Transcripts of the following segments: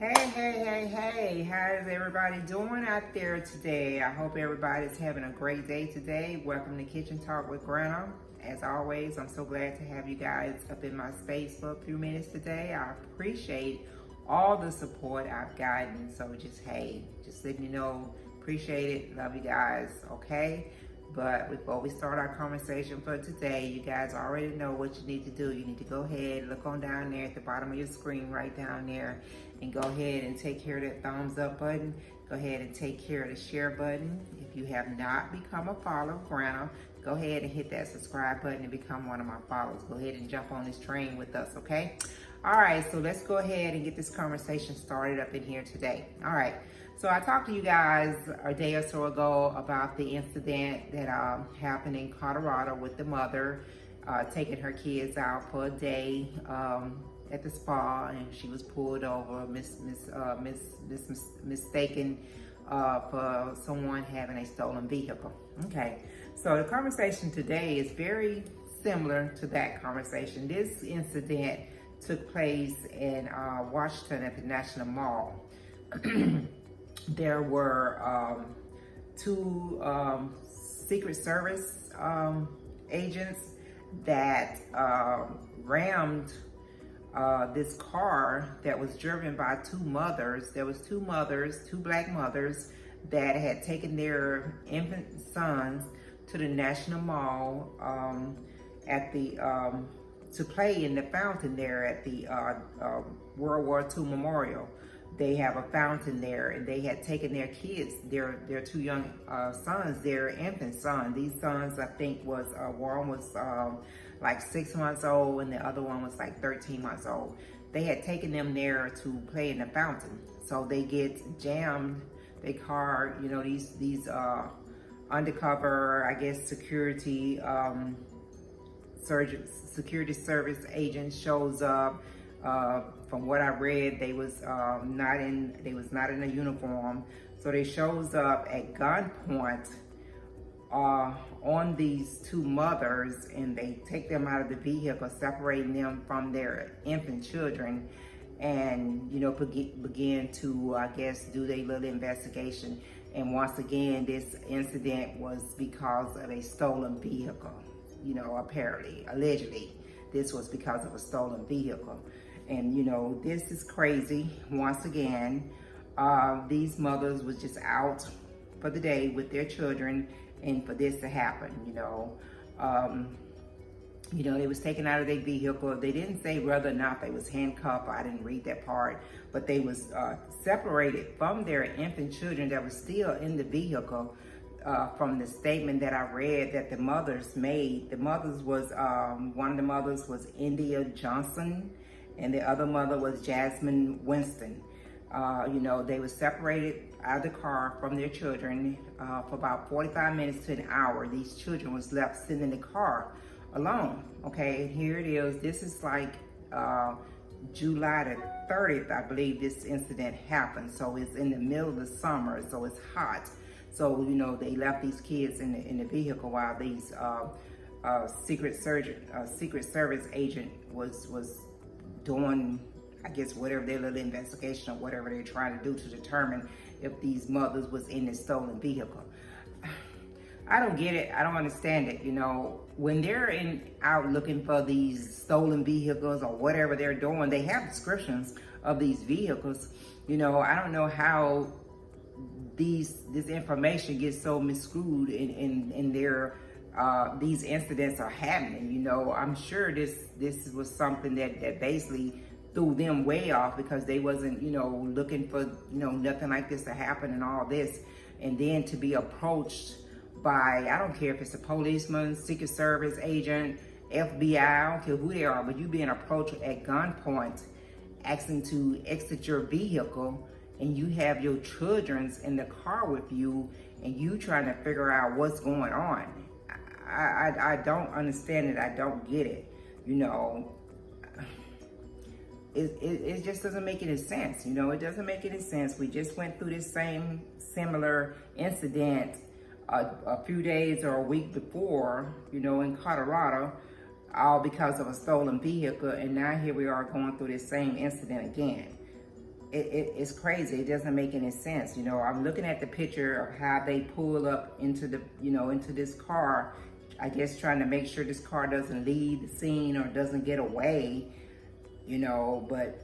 Hey, how is everybody doing out there today? I hope everybody's having a great day today. Welcome to Kitchen Talk with Granna. As always, I'm so glad to have you guys up in my space for a few minutes today. I appreciate all the support I've gotten. So just letting you know, appreciate it. Love you guys, okay? But before we start our conversation for today, you guys already know what you need to do. You need to go ahead, look on down there at the bottom of your screen, right down there, and go ahead and take care of that thumbs up button. Go ahead and take care of the share button. If you have not become a follower of Granna, go ahead and hit that subscribe button and become one of my followers. Go ahead and jump on this train with us, okay? All right, so let's go ahead and get this conversation started up in here today. All right. So I talked to you guys a day or so ago about the incident that happened in Colorado with the mother taking her kids out for a day at the spa, and she was pulled over, mistaken for someone having a stolen vehicle. Okay, so the conversation today is very similar to that conversation. This incident took place in Washington at the National Mall. There were two Secret Service agents that rammed this car that was driven by two mothers. There was two black mothers that had taken their infant sons to the National Mall at the to play in the fountain there at the World War II Memorial. They have a fountain there, and they had taken their kids, their two young sons, their infant son. These sons, I think, one was like 6 months old, and the other one was like 13 months old. They had taken them there to play in the fountain. So they get jammed. They car, these undercover, I guess, security service agent shows up. From what I read, they was not in a uniform. So they shows up at gunpoint on these two mothers, and they take them out of the vehicle, separating them from their infant children, and begin to, I guess, do their little investigation. And once again, this incident was because of a stolen vehicle. Apparently, allegedly, this was because of a stolen vehicle. And this is crazy. Once again, these mothers was just out for the day with their children, and for this to happen, they was taken out of their vehicle. They didn't say whether or not they was handcuffed. I didn't read that part, but they was separated from their infant children that was still in the vehicle. From the statement that I read that the mothers made, the mothers was one of the mothers was India Johnson, and the other mother was Jasmine Winston. They were separated out of the car from their children for about 45 minutes to an hour. These children was left sitting in the car alone. Okay, and here it is. This is like July the 30th, I believe this incident happened. So it's in the middle of the summer, so it's hot. So, they left these kids in the vehicle while these Secret Service agent was doing, I guess, whatever their little investigation or whatever they're trying to do to determine if these mothers was in this stolen vehicle. I don't get it. I don't understand it. When they're out looking for these stolen vehicles or whatever they're doing, they have descriptions of these vehicles. I don't know how this information gets so miscued in their these incidents are happening. I'm sure this was something that basically threw them way off, because they wasn't looking for nothing like this to happen and all this, and then to be approached by, I don't care if it's a policeman, Secret Service agent, FBI, I don't care who they are, but you being approached at gunpoint asking to exit your vehicle, and you have your children's in the car with you, and you trying to figure out what's going on. I don't understand it. I don't get it. It just doesn't make any sense. It doesn't make any sense. We just went through this same similar incident a few days or a week before, in Colorado, all because of a stolen vehicle, and now here we are going through this same incident again. it's crazy. It doesn't make any sense. You know, I'm looking at the picture of how they pull up into the, into this car, I guess trying to make sure this car doesn't leave the scene or doesn't get away, but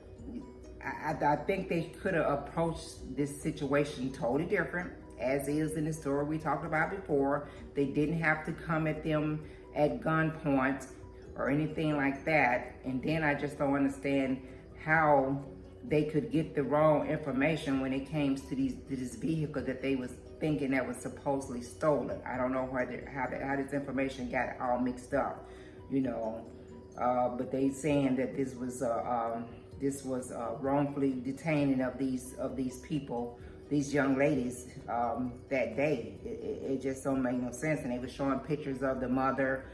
I think they could have approached this situation totally different, as is in the story we talked about before. They didn't have to come at them at gunpoint or anything like that. And then I just don't understand how they could get the wrong information when it came to this vehicle that they was thinking that was supposedly stolen. I don't know how this information got all mixed up, but they saying that this was wrongfully detaining of these people, these young ladies, that day. It just don't make no sense. And they were showing pictures of the mother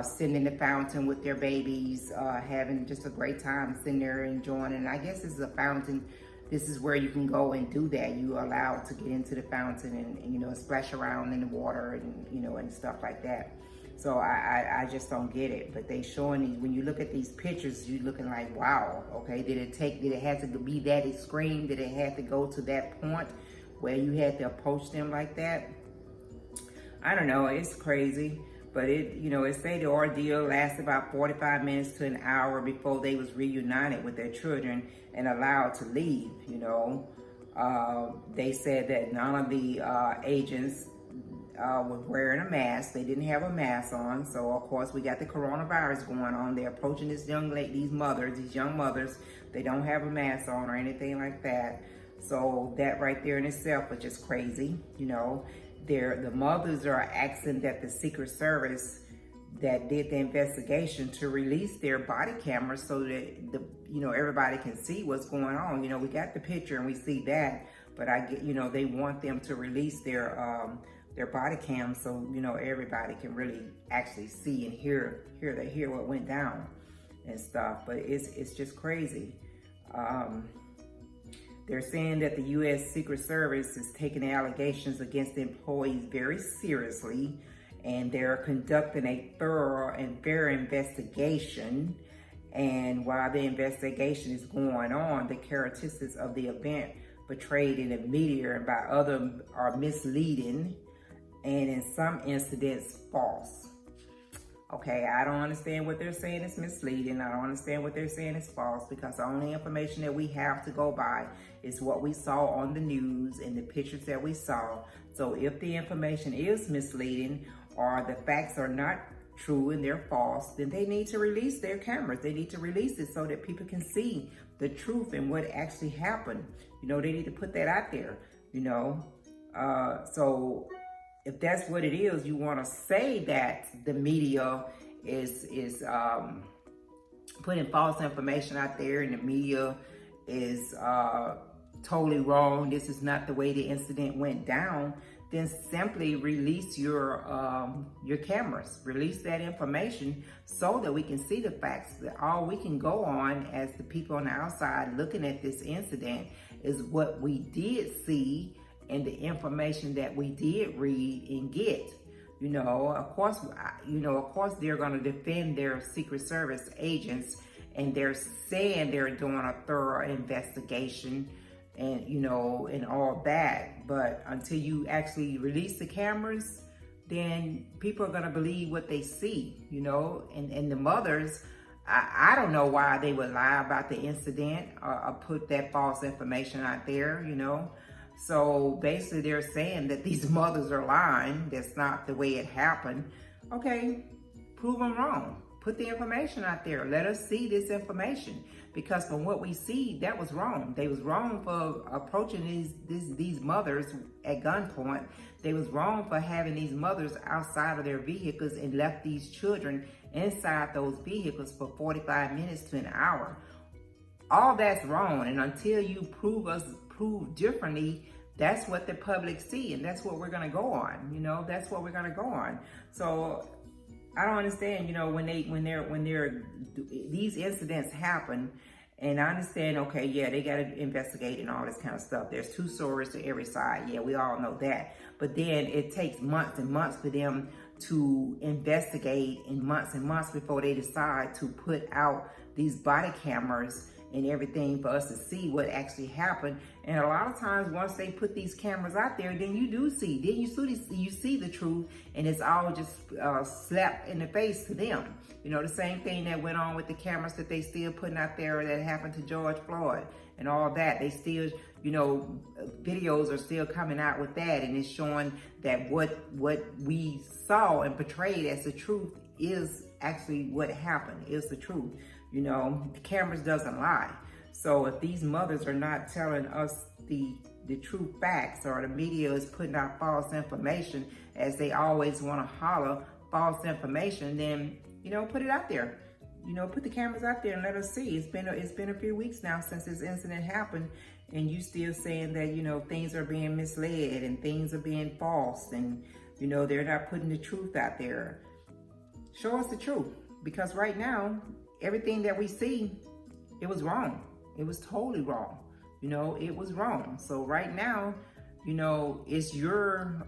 sitting in the fountain with their babies, having just a great time sitting there enjoying. And I guess this is a fountain. This is where you can go and do that. You are allowed to get into the fountain and splash around in the water and stuff like that. So I just don't get it. But they showing these, when you look at these pictures, you're looking like, wow, okay, did it have to be that extreme? Did it have to go to that point where you had to approach them like that? I don't know, it's crazy. But it say the ordeal lasted about 45 minutes to an hour before they was reunited with their children and allowed to leave, They said that none of the agents was wearing a mask. They didn't have a mask on. So of course we got the coronavirus going on. They're approaching these young mothers. They don't have a mask on or anything like that. So that right there in itself was just crazy, The mothers are asking that the Secret Service that did the investigation to release their body cameras so that everybody can see what's going on. We got the picture and we see that, but they want them to release their body cams so everybody can really actually see and hear what went down and stuff. But it's just crazy. They're saying that the U.S. Secret Service is taking the allegations against the employees very seriously, and they're conducting a thorough and fair investigation. And while the investigation is going on, the characteristics of the event portrayed in the media and by others are misleading and in some incidents false. Okay, I don't understand what they're saying is misleading. I don't understand what they're saying is false, because the only information that we have to go by is what we saw on the news and the pictures that we saw. So if the information is misleading or the facts are not true and they're false, then they need to release their cameras. They need to release it so that people can see the truth and what actually happened. They need to put that out there, so if that's what it is, you want to say that the media is putting false information out there and the media is totally wrong, this is not the way the incident went down, then simply release your cameras, release that information so that we can see the facts. That all we can go on as the people on the outside looking at this incident is what we did see and the information that we did read and get. Of course they're going to defend their Secret Service agents, and they're saying they're doing a thorough investigation and and all that. But until you actually release the cameras, then people are going to believe what they see, and the mothers, I don't know why they would lie about the incident or put that false information out there, So basically they're saying that these mothers are lying. That's not the way it happened. Okay, prove them wrong. Put the information out there. Let us see this information. Because from what we see, that was wrong. They was wrong for approaching these mothers at gunpoint. They was wrong for having these mothers outside of their vehicles and left these children inside those vehicles for 45 minutes to an hour. All that's wrong. And until you prove differently, that's what the public see, and that's what we're gonna go on. That's what we're gonna go on. So I don't understand. When these incidents happen, and I understand. Okay, yeah, they gotta investigate and all this kind of stuff. There's two stories to every side. Yeah, we all know that. But then it takes months and months for them to investigate, and months before they decide to put out these body cameras and everything for us to see what actually happened. And a lot of times, once they put these cameras out there, then you see the truth, and it's all just slapped in the face to them. You know, the same thing that went on with the cameras that they still putting out there that happened to George Floyd and all that. They still, you know, videos are still coming out with that, and it's showing that what we saw and portrayed as the truth is actually what happened, is the truth. You know, the cameras doesn't lie. So if these mothers are not telling us the true facts, or the media is putting out false information, as they always want to holler false information, then, you know, put it out there. You know, put the cameras out there and let us see. It's been a few weeks now since this incident happened, and you still saying that, you know, things are being misled and things are being false, and, you know, they're not putting the truth out there. Show us the truth, because right now, everything that we see, it was wrong. It was totally wrong. You know, it was wrong. So right now, you know, it's your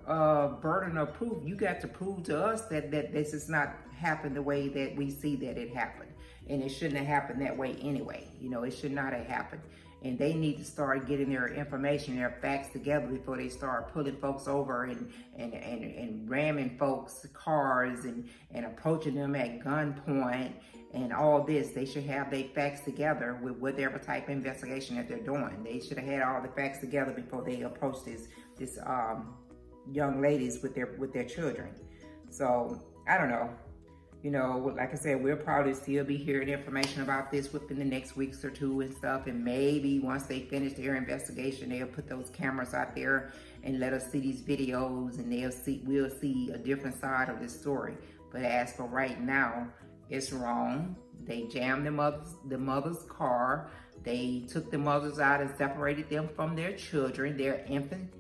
burden of proof. You got to prove to us that this has not happened the way that we see that it happened. And it shouldn't have happened that way anyway. You know, it should not have happened. And they need to start getting their information, their facts together before they start pulling folks over and ramming folks' cars and approaching them at gunpoint and all this. They should have their facts together with whatever type of investigation that they're doing. They should have had all the facts together before they approached this young ladies with their children. So I don't know. You know, like I said, we'll probably still be hearing information about this within the next weeks or two and stuff. And maybe once they finish their investigation, they'll put those cameras out there and let us see these videos, and we'll see a different side of this story. But as for right now, it's wrong. They jammed the mother's car. They took the mothers out and separated them from their children, their infant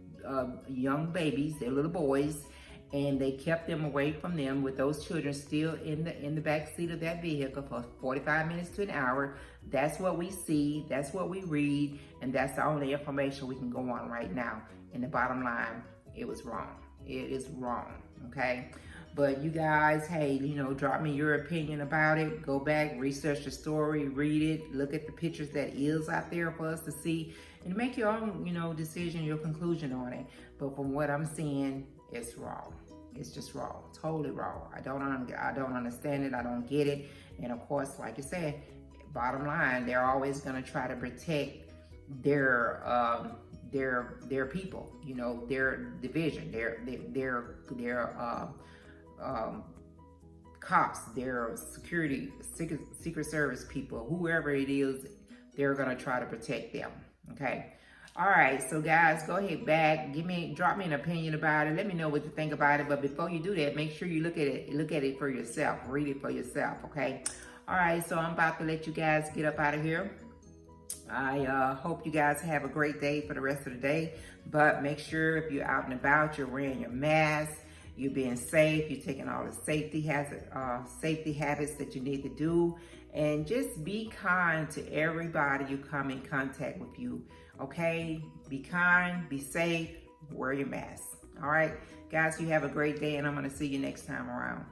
young babies, their little boys. And they kept them away from them with those children still in the back seat of that vehicle for 45 minutes to an hour. That's what we see, that's what we read, and that's the only information we can go on right now. And the bottom line, it was wrong. It is wrong, okay? But you guys, hey, you know, drop me your opinion about it. Go back, research the story, read it, look at the pictures that is out there for us to see, and make your own, you know, decision, your conclusion on it. But from what I'm seeing, it's wrong. It's just wrong, totally wrong. I don't understand it. I don't get it. And of course, like you said, bottom line, they're always going to try to protect their people. You know, their division, their cops, their secret service people, whoever it is, they're going to try to protect them. Okay. All right, so guys, go ahead back, drop me an opinion about it. Let me know what you think about it. But before you do that, make sure you look at it for yourself. Read it for yourself, okay? All right, so I'm about to let you guys get up out of here. I hope you guys have a great day for the rest of the day. But make sure if you're out and about, you're wearing your mask, you're being safe, you're taking all the safety habits that you need to do. And just be kind to everybody you come in contact with you. Okay, be kind, be safe, wear your mask. All right, guys, you have a great day, and I'm going to see you next time around.